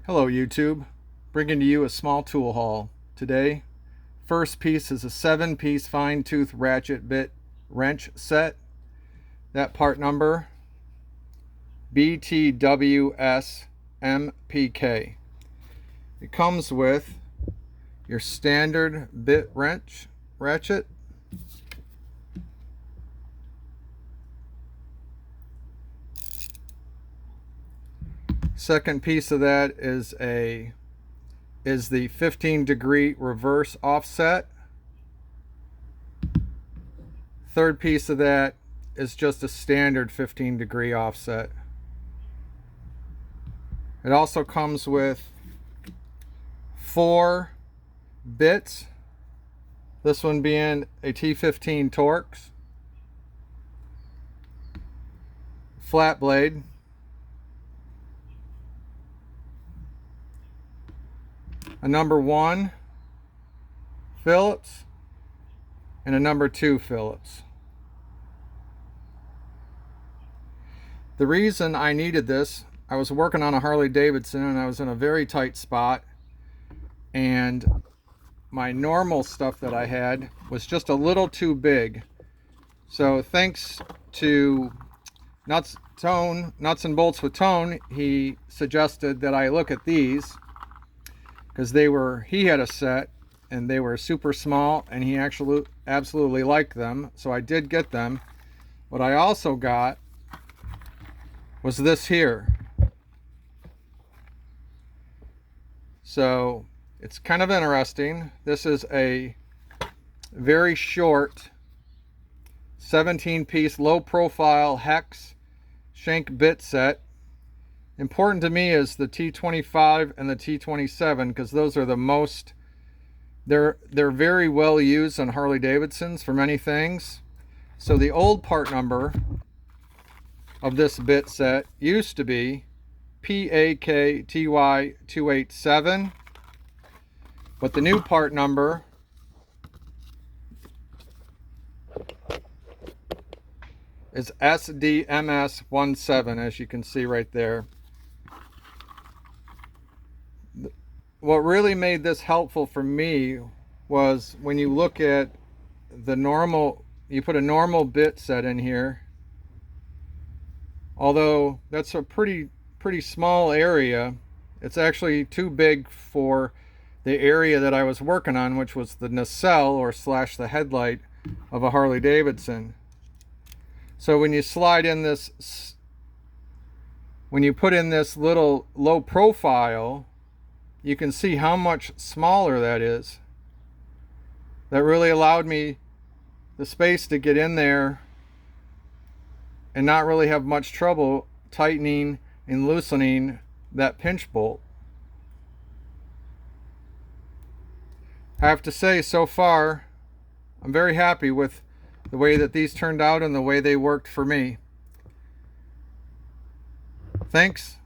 Hello YouTube, bringing to you a small tool haul. Today, first piece is a 7-piece fine tooth ratchet bit wrench set. That part number BTWS-MPK. It comes with your standard bit wrench ratchet, second piece of that is the 15-degree reverse offset. Third piece of that is just a standard 15-degree offset. It also comes with 4 bits, this one being a T15 Torx, flat blade, a number 1 Phillips, and a number 2 Phillips. The reason I needed this, I was working on a Harley Davidson and I was in a very tight spot, and my normal stuff that I had was just a little too big. So thanks to Nuts and Bolts with Tone, he suggested that I look at these, because he had a set and they were super small and he actually absolutely liked them, so I did get them. What I also got was this here. So it's kind of interesting. This is a very short 17-piece low profile hex Shank bit set. Important to me is the T25 and the T27, because those are the most, they're very well used on Harley Davidsons for many things. So the old part number of this bit set used to be PAKTY287, but the new part number is SDMS17, as you can see right there. What really made this helpful for me was when you look at the normal, you put a normal bit set in here, although that's a pretty small area, it's actually too big for the area that I was working on, which was the nacelle or slash the headlight of a Harley Davidson. So when you slide in this, when you put in this little low profile, you can see how much smaller that is. That really allowed me the space to get in there and not really have much trouble tightening and loosening that pinch bolt. I have to say, so far, I'm very happy with the way that these turned out and the way they worked for me. Thanks.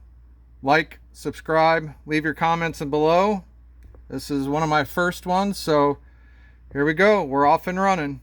Like, subscribe, leave your comments below. This is one of my first ones, so here we go. We're off and running.